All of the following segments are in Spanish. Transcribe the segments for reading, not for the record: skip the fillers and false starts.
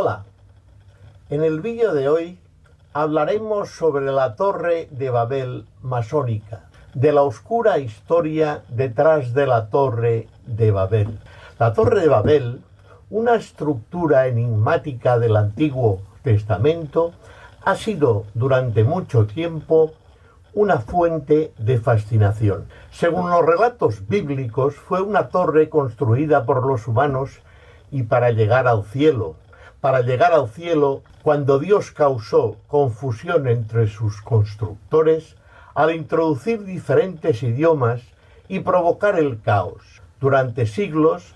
Hola, en el vídeo de hoy hablaremos sobre la Torre de Babel masónica, de la oscura historia detrás de la Torre de Babel. La Torre de Babel, una estructura enigmática del Antiguo Testamento, ha sido durante mucho tiempo una fuente de fascinación. Según los relatos bíblicos, fue una torre construida por los humanos y para llegar al cielo. Para llegar al cielo, cuando Dios causó confusión entre sus constructores, al introducir diferentes idiomas y provocar el caos. Durante siglos,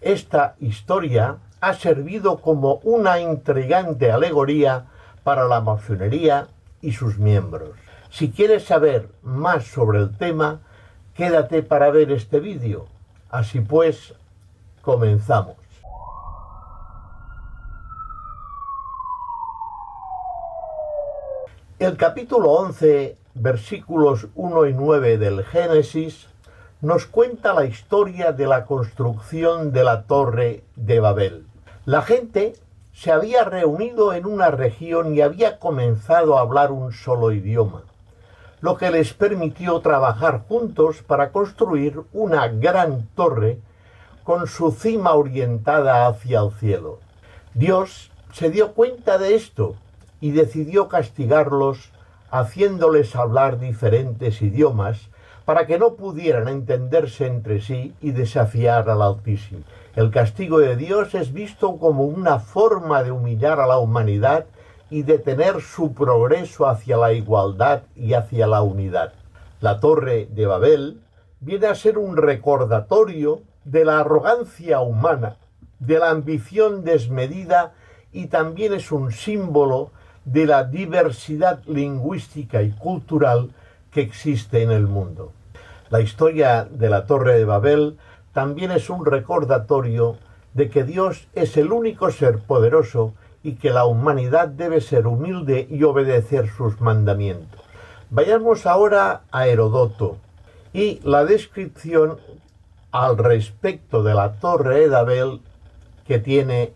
esta historia ha servido como una intrigante alegoría para la masonería y sus miembros. Si quieres saber más sobre el tema, quédate para ver este vídeo. Así pues, comenzamos. El capítulo 11, versículos 1 y 9 del Génesis, nos cuenta la historia de la construcción de la Torre de Babel. La gente se había reunido en una región y había comenzado a hablar un solo idioma, lo que les permitió trabajar juntos para construir una gran torre con su cima orientada hacia el cielo. Dios se dio cuenta de esto y decidió castigarlos haciéndoles hablar diferentes idiomas para que no pudieran entenderse entre sí y desafiar al Altísimo. El castigo de Dios es visto como una forma de humillar a la humanidad y detener su progreso hacia la igualdad y hacia la unidad. La Torre de Babel viene a ser un recordatorio de la arrogancia humana, de la ambición desmedida y también es un símbolo de la diversidad lingüística y cultural que existe en el mundo. La historia de la Torre de Babel también es un recordatorio de que Dios es el único ser poderoso y que la humanidad debe ser humilde y obedecer sus mandamientos. Vayamos ahora a Heródoto y la descripción al respecto de la Torre de Babel que tiene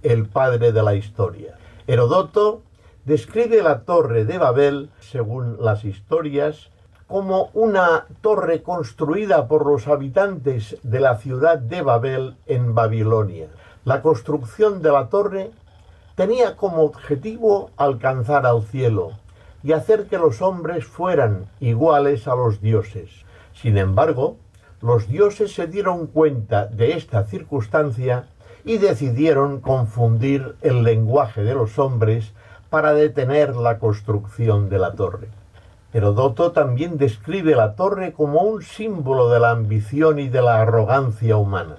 el padre de la historia. Heródoto describe la Torre de Babel, según las historias, como una torre construida por los habitantes de la ciudad de Babel en Babilonia. La construcción de la torre tenía como objetivo alcanzar al cielo y hacer que los hombres fueran iguales a los dioses. Sin embargo, los dioses se dieron cuenta de esta circunstancia y decidieron confundir el lenguaje de los hombres para detener la construcción de la torre. Heródoto también describe la torre como un símbolo de la ambición y de la arrogancia humana.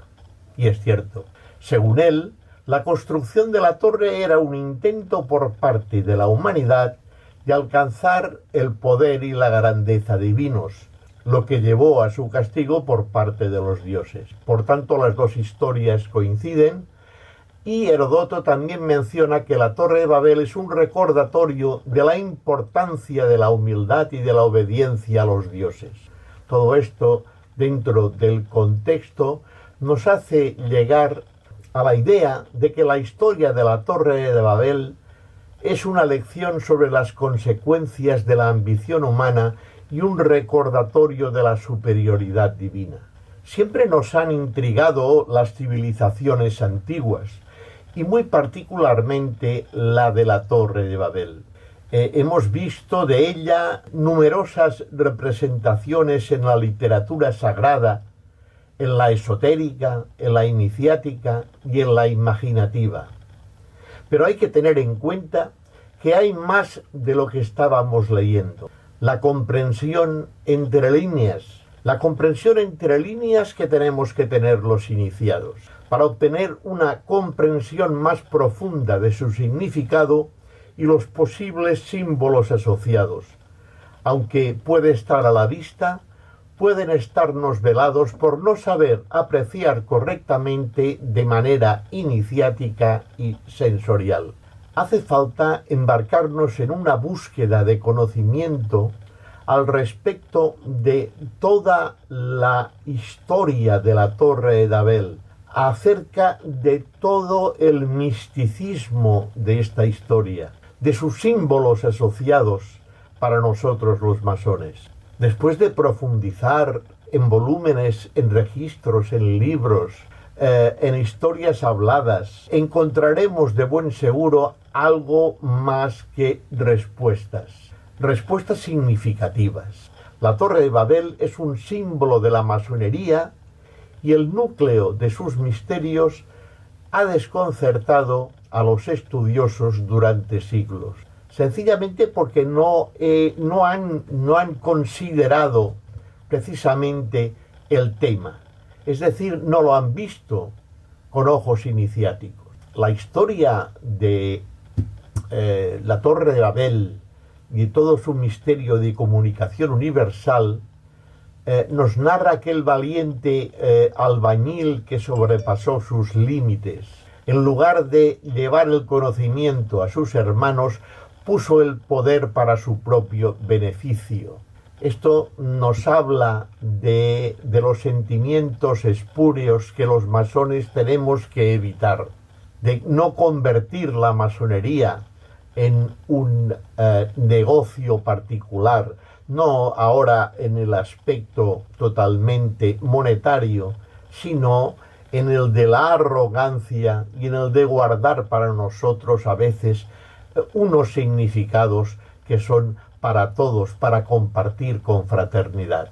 Y es cierto, según él, la construcción de la torre era un intento por parte de la humanidad de alcanzar el poder y la grandeza divinos, lo que llevó a su castigo por parte de los dioses. Por tanto, las dos historias coinciden y Heródoto también menciona que la Torre de Babel es un recordatorio de la importancia de la humildad y de la obediencia a los dioses. Todo esto, dentro del contexto, nos hace llegar a la idea de que la historia de la Torre de Babel es una lección sobre las consecuencias de la ambición humana y un recordatorio de la superioridad divina. Siempre nos han intrigado las civilizaciones antiguas y muy particularmente la de la Torre de Babel. Hemos visto de ella numerosas representaciones en la literatura sagrada, en la esotérica, en la iniciática y en la imaginativa. Pero hay que tener en cuenta que hay más de lo que estábamos leyendo. La comprensión entre líneas que tenemos que tener los iniciados, para obtener una comprensión más profunda de su significado y los posibles símbolos asociados. Aunque puede estar a la vista, pueden estarnos velados por no saber apreciar correctamente de manera iniciática y sensorial. Hace falta embarcarnos en una búsqueda de conocimiento al respecto de toda la historia de la Torre de Babel, acerca de todo el misticismo de esta historia, de sus símbolos asociados para nosotros los masones. Después de profundizar en volúmenes, en registros, en libros, en historias habladas, encontraremos de buen seguro algo más que respuestas significativas. La Torre de Babel es un símbolo de la masonería y el núcleo de sus misterios ha desconcertado a los estudiosos durante siglos, sencillamente porque no han considerado precisamente el tema, es decir, no lo han visto con ojos iniciáticos. La historia de la Torre de Babel y todo su misterio de comunicación universal nos narra aquel valiente albañil que sobrepasó sus límites. En lugar de llevar el conocimiento a sus hermanos, puso el poder para su propio beneficio. Esto nos habla de los sentimientos espurios que los masones tenemos que evitar, de no convertir la masonería en un negocio particular, no ahora en el aspecto totalmente monetario, sino en el de la arrogancia y en el de guardar para nosotros a veces unos significados que son para todos, para compartir con fraternidad.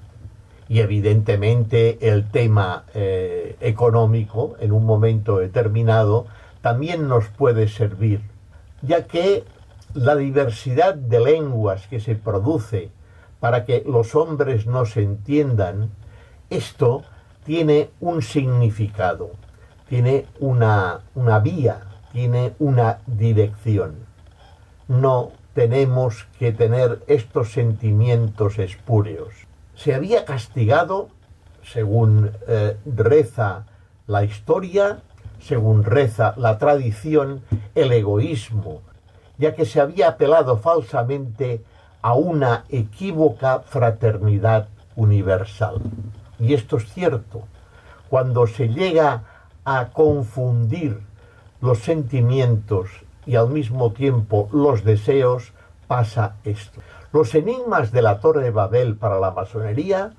Y evidentemente el tema económico, en un momento determinado, también nos puede servir, ya que la diversidad de lenguas que se produce para que los hombres nos entiendan, esto tiene un significado, tiene una vía, tiene una dirección. No tenemos que tener estos sentimientos espurios. Se había castigado, según reza la historia, según reza la tradición, el egoísmo, ya que se había apelado falsamente a una equívoca fraternidad universal. Y esto es cierto. Cuando se llega a confundir los sentimientos y al mismo tiempo los deseos, pasa esto. Los enigmas de la Torre de Babel para la masonería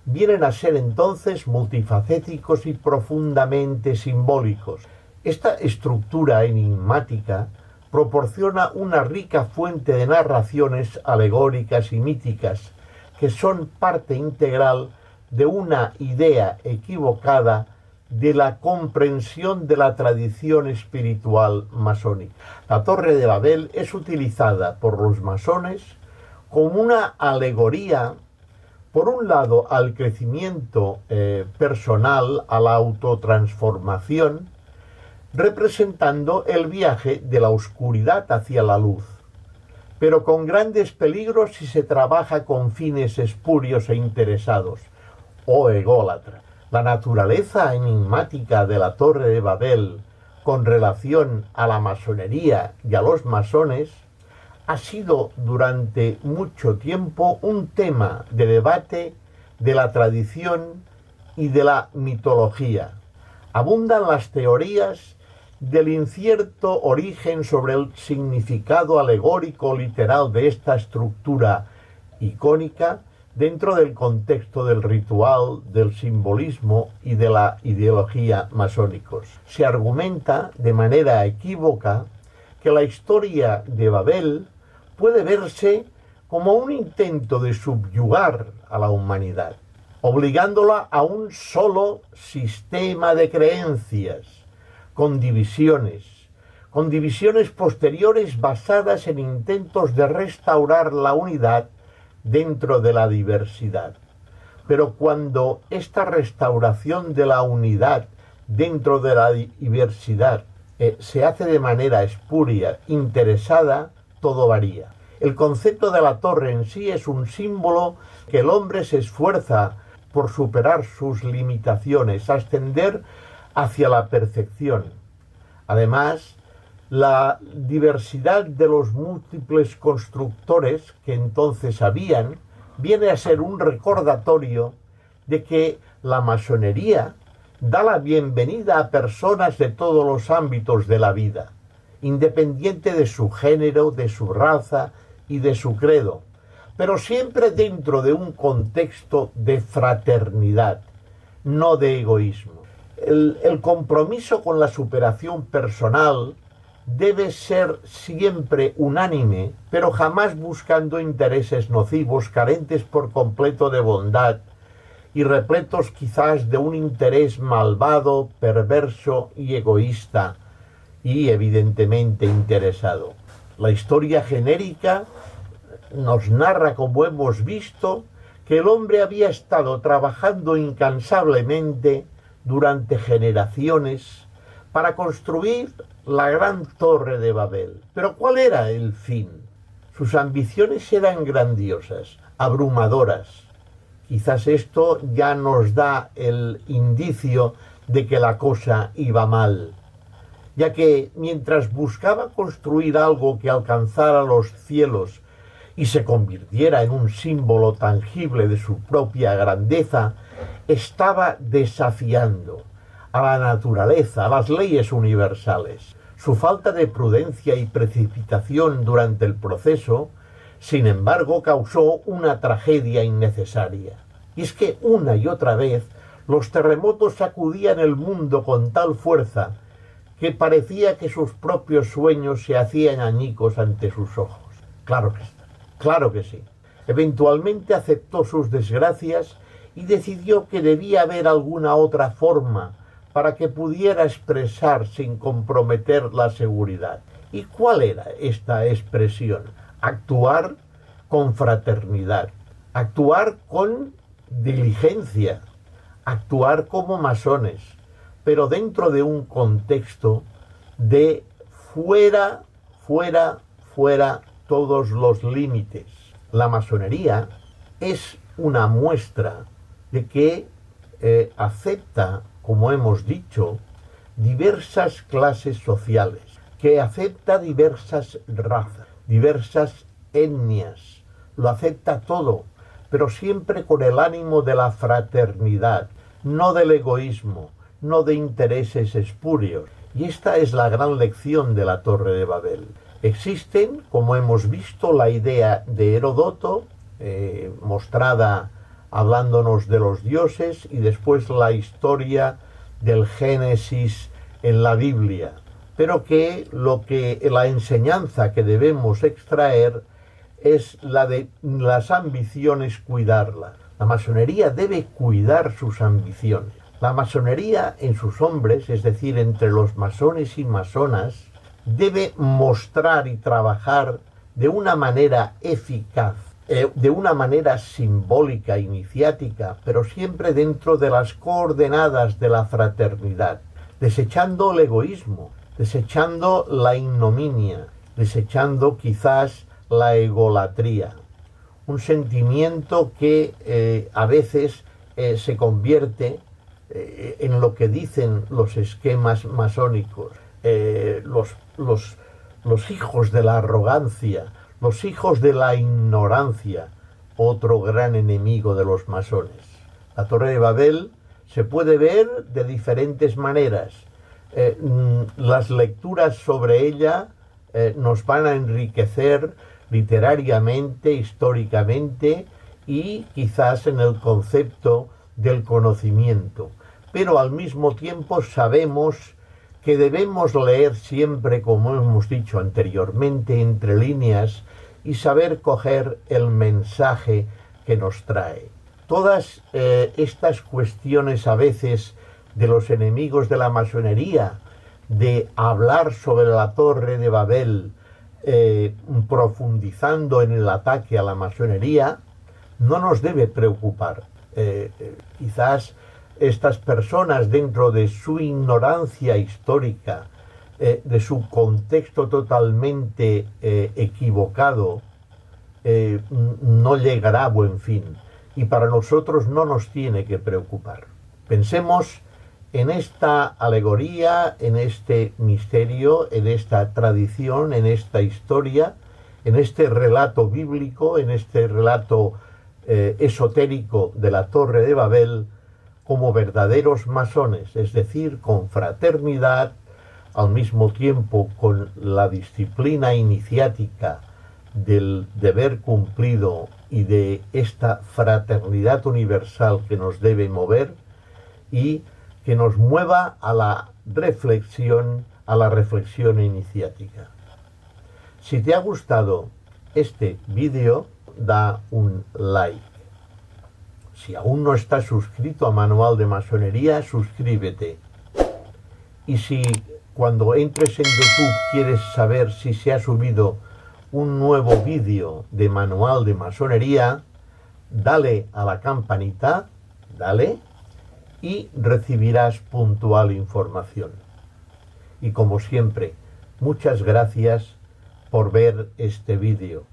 vienen a ser entonces multifacéticos y profundamente simbólicos. Esta estructura enigmática proporciona una rica fuente de narraciones alegóricas y míticas que son parte integral de una idea equivocada de la comprensión de la tradición espiritual masónica. La Torre de Babel es utilizada por los masones como una alegoría, por un lado, al crecimiento personal, a la autotransformación, representando el viaje de la oscuridad hacia la luz, pero con grandes peligros si se trabaja con fines espurios e interesados, o ególatras. La naturaleza enigmática de la Torre de Babel con relación a la masonería y a los masones ha sido durante mucho tiempo un tema de debate de la tradición y de la mitología. Abundan las teorías del incierto origen sobre el significado alegórico literal de esta estructura icónica dentro del contexto del ritual, del simbolismo y de la ideología masónicos. Se argumenta de manera equívoca que la historia de Babel puede verse como un intento de subyugar a la humanidad, obligándola a un solo sistema de creencias, con divisiones posteriores basadas en intentos de restaurar la unidad dentro de la diversidad. Pero cuando esta restauración de la unidad dentro de la diversidad se hace de manera espuria, interesada, todo varía. El concepto de la torre en sí es un símbolo que el hombre se esfuerza por superar sus limitaciones, ascender hacia la perfección. Además, la diversidad de los múltiples constructores que entonces habían viene a ser un recordatorio de que la masonería da la bienvenida a personas de todos los ámbitos de la vida, independiente de su género, de su raza y de su credo, pero siempre dentro de un contexto de fraternidad, no de egoísmo. El compromiso con la superación personal debe ser siempre unánime, pero jamás buscando intereses nocivos, carentes por completo de bondad y repletos quizás de un interés malvado, perverso y egoísta, y evidentemente interesado. La historia genérica nos narra, como hemos visto, que el hombre había estado trabajando incansablemente durante generaciones para construir la gran torre de Babel. Pero ¿cuál era el fin? Sus ambiciones eran grandiosas, abrumadoras. Quizás esto ya nos da el indicio de que la cosa iba mal, ya que mientras buscaba construir algo que alcanzara los cielos y se convirtiera en un símbolo tangible de su propia grandeza, estaba desafiando a la naturaleza, a las leyes universales. Su falta de prudencia y precipitación durante el proceso, sin embargo, causó una tragedia innecesaria. Y es que una y otra vez los terremotos sacudían el mundo con tal fuerza que parecía que sus propios sueños se hacían añicos ante sus ojos. Claro que sí. Eventualmente aceptó sus desgracias y decidió que debía haber alguna otra forma para que pudiera expresar sin comprometer la seguridad. ¿Y cuál era esta expresión? Actuar con fraternidad, actuar con diligencia, actuar como masones, pero dentro de un contexto de fuera todos los límites. La masonería es una muestra de que acepta, como hemos dicho, diversas clases sociales, que acepta diversas razas, diversas etnias, lo acepta todo, pero siempre con el ánimo de la fraternidad, no del egoísmo, no de intereses espurios. Y esta es la gran lección de la Torre de Babel. Existen, como hemos visto, la idea de Heródoto, mostrada hablándonos de los dioses, y después la historia del Génesis en la Biblia, pero que la enseñanza que debemos extraer es la de las ambiciones, cuidarlas. La masonería debe cuidar sus ambiciones. La masonería en sus hombres, es decir, entre los masones y masonas, debe mostrar y trabajar de una manera eficaz, de una manera simbólica, iniciática, pero siempre dentro de las coordenadas de la fraternidad, desechando el egoísmo, desechando la ignominia, desechando quizás la egolatría, un sentimiento que a veces se convierte en lo que dicen los esquemas masónicos, los hijos de la arrogancia, los hijos de la ignorancia, otro gran enemigo de los masones. La Torre de Babel se puede ver de diferentes maneras. Las lecturas sobre ella nos van a enriquecer literariamente, históricamente y quizás en el concepto del conocimiento. Pero al mismo tiempo sabemos que debemos leer siempre, como hemos dicho anteriormente, entre líneas y saber coger el mensaje que nos trae. Todas estas cuestiones a veces de los enemigos de la masonería, de hablar sobre la Torre de Babel, profundizando en el ataque a la masonería, no nos debe preocupar. Quizás estas personas, dentro de su ignorancia histórica, de su contexto totalmente equivocado, no llegará a buen fin. Y para nosotros no nos tiene que preocupar. Pensemos en esta alegoría, en este misterio, en esta tradición, en esta historia, en este relato bíblico, en este relato esotérico de la Torre de Babel, como verdaderos masones, es decir, con fraternidad, al mismo tiempo con la disciplina iniciática del deber cumplido y de esta fraternidad universal que nos debe mover y que nos mueva a la reflexión iniciática. Si te ha gustado este vídeo, da un like. Si aún no estás suscrito a Manual de Masonería, suscríbete. Y si cuando entres en YouTube quieres saber si se ha subido un nuevo vídeo de Manual de Masonería, dale a la campanita, dale, y recibirás puntual información. Y como siempre, muchas gracias por ver este vídeo.